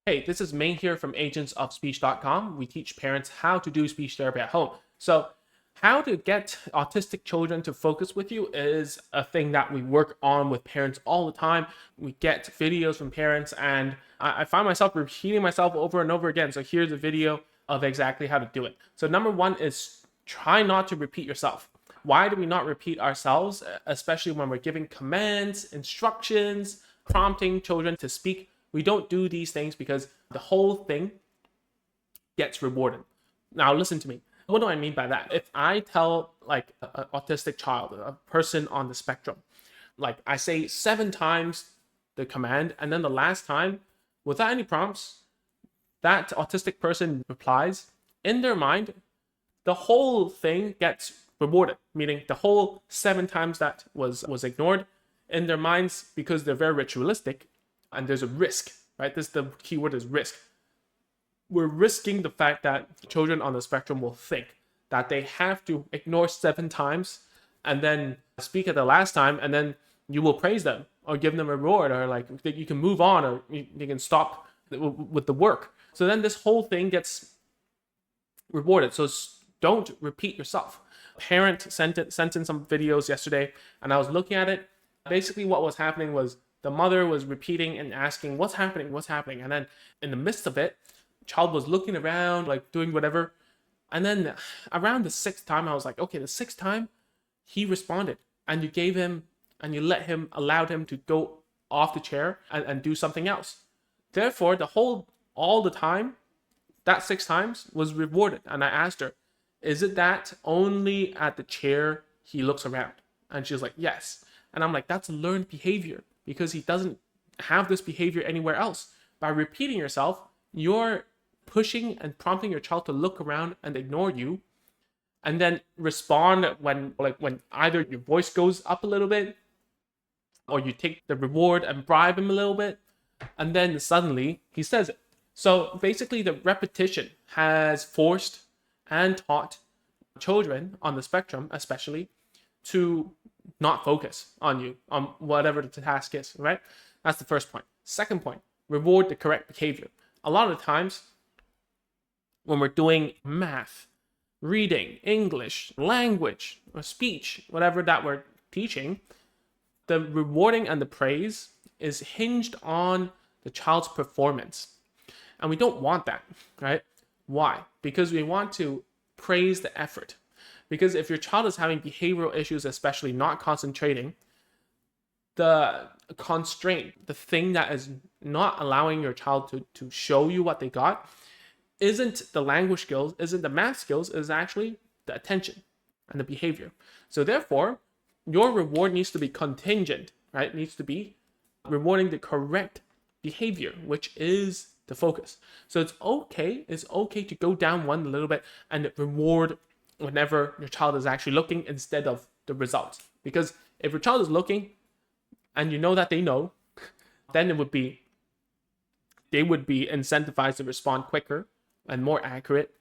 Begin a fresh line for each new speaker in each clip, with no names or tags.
Hey, this is Ming here from agentsofspeech.com. We teach parents how to do speech therapy at home. So, how to get autistic children to focus with you is a thing that we work on with parents all the time. We get videos from parents, and I find myself repeating myself over and over again. So, here's a video of exactly how to do it. So, number one is try not to repeat yourself. Why do we not repeat ourselves, especially when we're giving commands, instructions, prompting children to speak? We don't do these things because the whole thing gets rewarded. Now, listen to me. What do I mean by that? If I tell like an autistic child, a person on the spectrum, like I say 7 times the command, and then the last time, without any prompts, that autistic person replies, in their mind, the whole thing gets rewarded, meaning the whole 7 times that was ignored in their minds, because they're very ritualistic and there's a risk, right? This the key word is risk. We're risking the fact that children on the spectrum will think that they have to ignore 7 times and then speak at the last time, and then you will praise them or give them a reward, or like you can move on, or you can stop with the work. So then this whole thing gets rewarded. So don't repeat yourself. Parent sent in some videos yesterday, and I was looking at it. Basically, what was happening was the mother was repeating and asking, what's happening? What's happening? And then in the midst of it, child was looking around, like doing whatever. And then around the 6th time, I was like, okay, the 6th time, he responded. And you gave him, and you allowed him to go off the chair and do something else. Therefore, all the time, that 6 times was rewarded. And I asked her, is it that only at the chair he looks around? And she was like, yes. And I'm like, that's learned behavior, because he doesn't have this behavior anywhere else. By repeating yourself, you're pushing and prompting your child to look around and ignore you, and then respond when either your voice goes up a little bit, or you take the reward and bribe him a little bit, and then suddenly he says it. So basically, the repetition has forced and taught children on the spectrum, especially, to not focus on you, on whatever the task is, right? That's the first point. Second point, reward the correct behavior. A lot of the times when we're doing math, reading, English, language, or speech, whatever that we're teaching, the rewarding and the praise is hinged on the child's performance. And we don't want that, right? Why? Because we want to praise the effort. Because if your child is having behavioral issues, especially not concentrating, the constraint, the thing that is not allowing your child to show you what they got, isn't the language skills, isn't the math skills, is actually the attention and the behavior. So therefore, your reward needs to be contingent, right? It needs to be rewarding the correct behavior, which is the focus. So it's okay to go down one a little bit and reward whenever your child is actually looking instead of the results. Because if your child is looking and you know that they know, then they would be incentivized to respond quicker and more accurate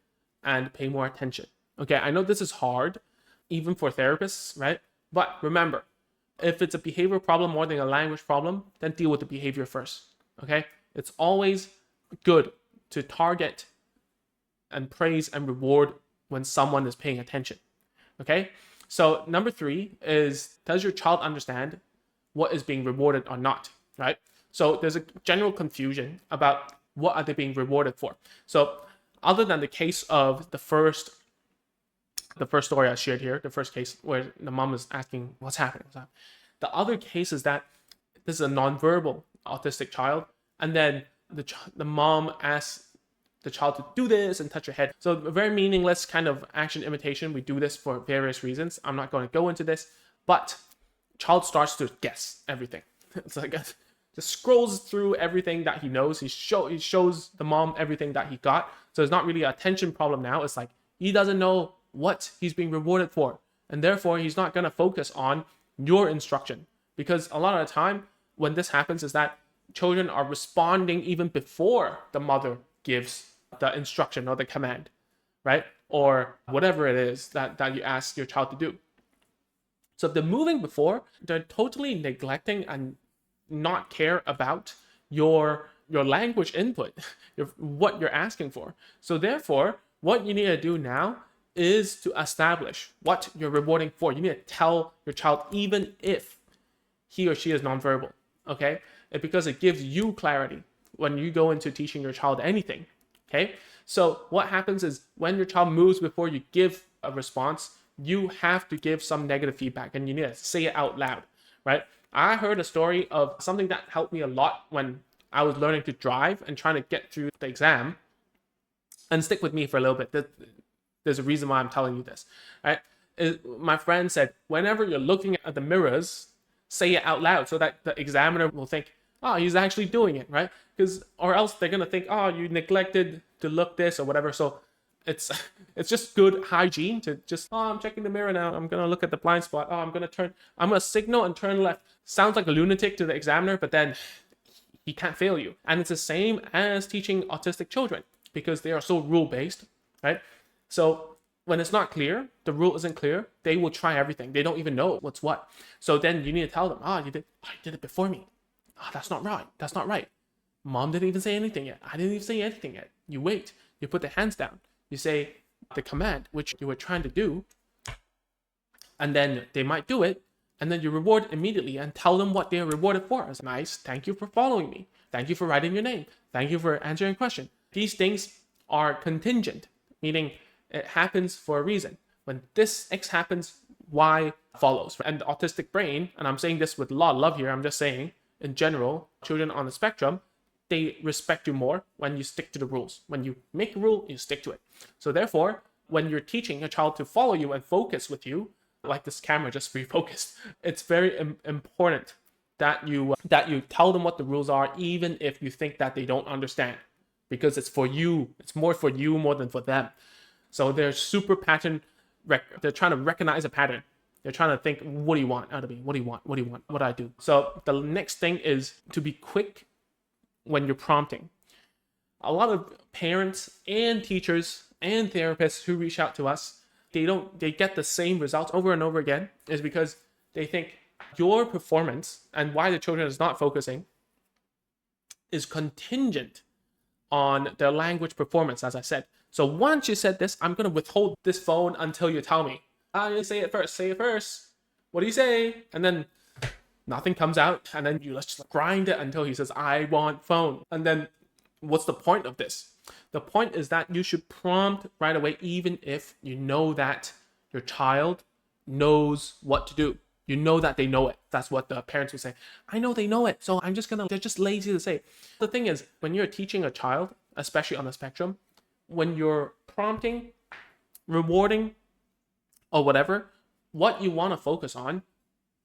and pay more attention. Okay, I know this is hard, even for therapists, right? But remember, if it's a behavior problem more than a language problem, then deal with the behavior first. Okay, it's always good to target and praise and reward when someone is paying attention. Okay, so number 3 is, does your child understand what is being rewarded or not, right? So there's a general confusion about what are they being rewarded for. So other than the case of the first story I shared here, the first case where the mom is asking what's happening, the other case is that this is a nonverbal autistic child, and then the mom asks the child to do this and touch your head. So a very meaningless kind of action imitation. We do this for various reasons. I'm not going to go into this, but child starts to guess everything. It's like just scrolls through everything that he knows. He shows the mom everything that he got. So it's not really an attention problem now. It's like he doesn't know what he's being rewarded for, and therefore he's not going to focus on your instruction. Because a lot of the time when this happens is that children are responding even before the mother gives the instruction or the command, right? Or whatever it is that you ask your child to do. So if they're moving before, they're totally neglecting and not care about your your language input, what you're asking for. So therefore, what you need to do now is to establish what you're rewarding for. You need to tell your child, even if he or she is nonverbal, okay? Because it gives you clarity when you go into teaching your child anything, okay? So what happens is when your child moves before you give a response, you have to give some negative feedback and you need to say it out loud, right? I heard a story of something that helped me a lot when I was learning to drive and trying to get through the exam. And stick with me for a little bit. There's a reason why I'm telling you this, right? My friend said, whenever you're looking at the mirrors, say it out loud so that the examiner will think, oh, he's actually doing it, right? Or else they're gonna think, oh, you neglected to look this or whatever. So it's just good hygiene to just, oh, I'm checking the mirror now. I'm gonna look at the blind spot. Oh, I'm gonna signal and turn left. Sounds like a lunatic to the examiner, but then he can't fail you. And it's the same as teaching autistic children because they are so rule-based, right? So when it's not clear, the rule isn't clear, they will try everything. They don't even know what's what. So then you need to tell them, you did it before me. That's not right. That's not right. Mom didn't even say anything yet. I didn't even say anything yet. You wait. You put the hands down. You say the command, which you were trying to do, and then they might do it, and then you reward immediately and tell them what they are rewarded for. It's nice. Thank you for following me. Thank you for writing your name. Thank you for answering a question. These things are contingent, meaning it happens for a reason. When this X happens, Y follows. And the autistic brain, and I'm saying this with a lot of love here, I'm just saying, in general, children on the spectrum, they respect you more when you stick to the rules. When you make a rule, you stick to it. So therefore, when you're teaching a child to follow you and focus with you, like this camera just refocused, it's very important that you tell them what the rules are, even if you think that they don't understand. Because it's for you. It's more for you more than for them. So they're super pattern. They're trying to recognize a pattern. They're trying to think, what do you want out of me? What do you want? What do you want? What do I do? So the next thing is to be quick when you're prompting. A lot of parents and teachers and therapists who reach out to us, they get the same results over and over again, is because they think your performance and why the children is not focusing is contingent on their language performance, as I said. So once you said this, I'm going to withhold this phone until you tell me. You say it first. Say it first. What do you say? And then nothing comes out. And then you let's just grind it until he says, I want phone. And then what's the point of this? The point is that you should prompt right away, even if you know that your child knows what to do. You know that they know it. That's what the parents would say. I know they know it, so they're just lazy to say. The thing is, when you're teaching a child, especially on the spectrum, when you're prompting, rewarding, or whatever, what you want to focus on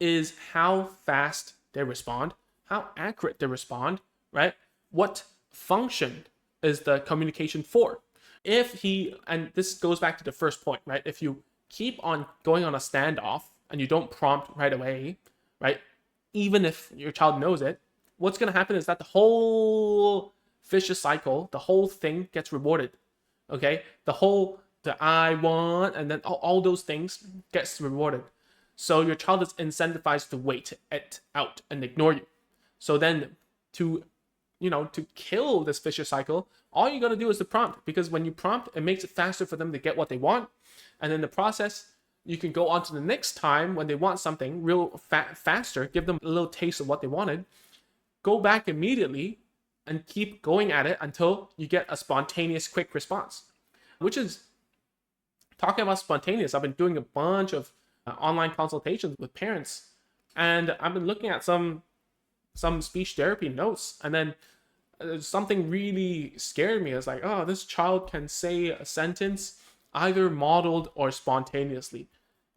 is how fast they respond, how accurate they respond, right? What function is the communication for? And this goes back to the first point, right? If you keep on going on a standoff, and you don't prompt right away, right? Even if your child knows it, what's going to happen is that the whole vicious cycle, the whole thing gets rewarded, okay? The I want, and then all those things gets rewarded. So your child is incentivized to wait it out and ignore you. So then to kill this vicious cycle, all you got to do is to prompt, because when you prompt, it makes it faster for them to get what they want. And in the process, you can go on to the next time when they want something real faster, give them a little taste of what they wanted, go back immediately and keep going at it until you get a spontaneous, quick response. Which is, talking about spontaneous, I've been doing a bunch of online consultations with parents, and I've been looking at some speech therapy notes, and then something really scared me. It's like, oh, this child can say a sentence either modeled or spontaneously.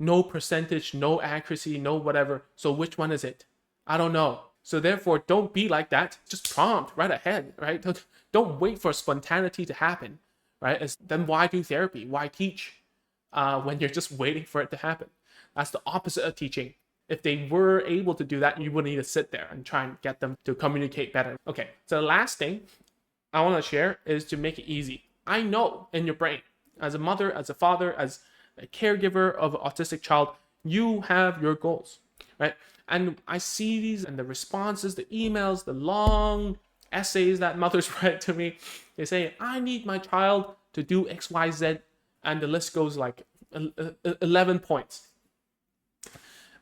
No percentage, no accuracy, no whatever. So which one is it? I don't know. So therefore, don't be like that. Just prompt right ahead, right? Don't wait for spontaneity to happen, right? Then why do therapy? Why teach when you're just waiting for it to happen? That's the opposite of teaching. If they were able to do that, you wouldn't need to sit there and try and get them to communicate better. Okay, so the last thing I want to share is to make it easy. I know in your brain, as a mother, as a father, as a caregiver of an autistic child, you have your goals, right? And I see these and the responses, the emails, the long essays that mothers write to me. They say, I need my child to do XYZ, and the list goes like 11 points.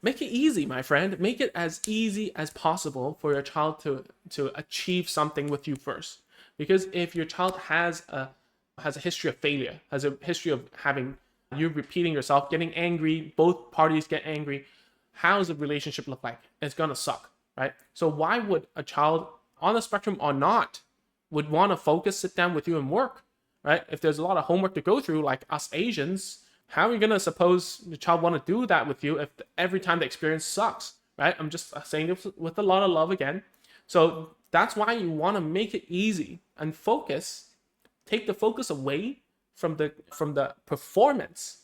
Make it easy, my friend. Make it as easy as possible for your child to achieve something with you first. Because if your child has a history of failure, has a history of having you repeating yourself, getting angry, both parties get angry, how does the relationship look like? It's gonna suck, right? So why would a child on the spectrum or not would want to focus, sit down with you and work, right? If there's a lot of homework to go through, like us Asians, how are you gonna suppose the child want to do that with you if every time the experience sucks, right? I'm just saying this with a lot of love again. So that's why you want to make it easy and focus. Take the focus away from the performance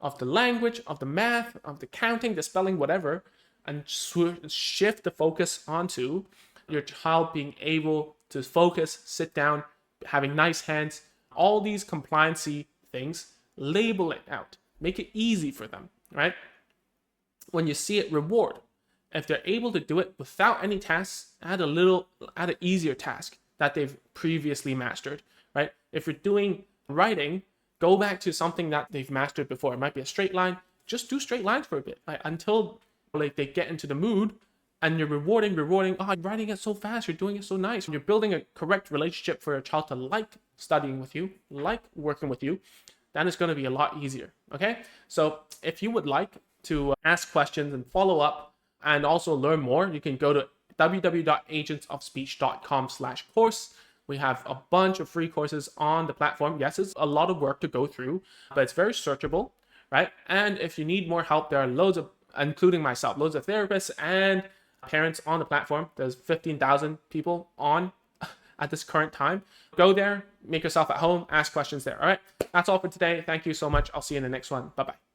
of the language, of the math, of the counting, the spelling, whatever, and shift the focus onto your child being able to focus, sit down, having nice hands, all these compliancy things. Label it out. Make it easy for them, right? When you see it, reward. If they're able to do it without any tasks, add an easier task that they've previously mastered, right? If you're doing writing, go back to something that they've mastered before. It might be a straight line. Just do straight lines for a bit, like, until like they get into the mood, and you're rewarding. Oh, you're writing it so fast. You're doing it so nice. You're building a correct relationship for a child to like studying with you, like working with you. Then it's going to be a lot easier. Okay. So if you would like to ask questions and follow up and also learn more, you can go to www.agentsofspeech.com/course. We have a bunch of free courses on the platform. Yes, it's a lot of work to go through, but it's very searchable, right? And if you need more help, there are loads of, including myself, loads of therapists and parents on the platform. There's 15,000 people on at this current time. Go there, make yourself at home, ask questions there. All right, that's all for today. Thank you so much. I'll see you in the next one. Bye-bye.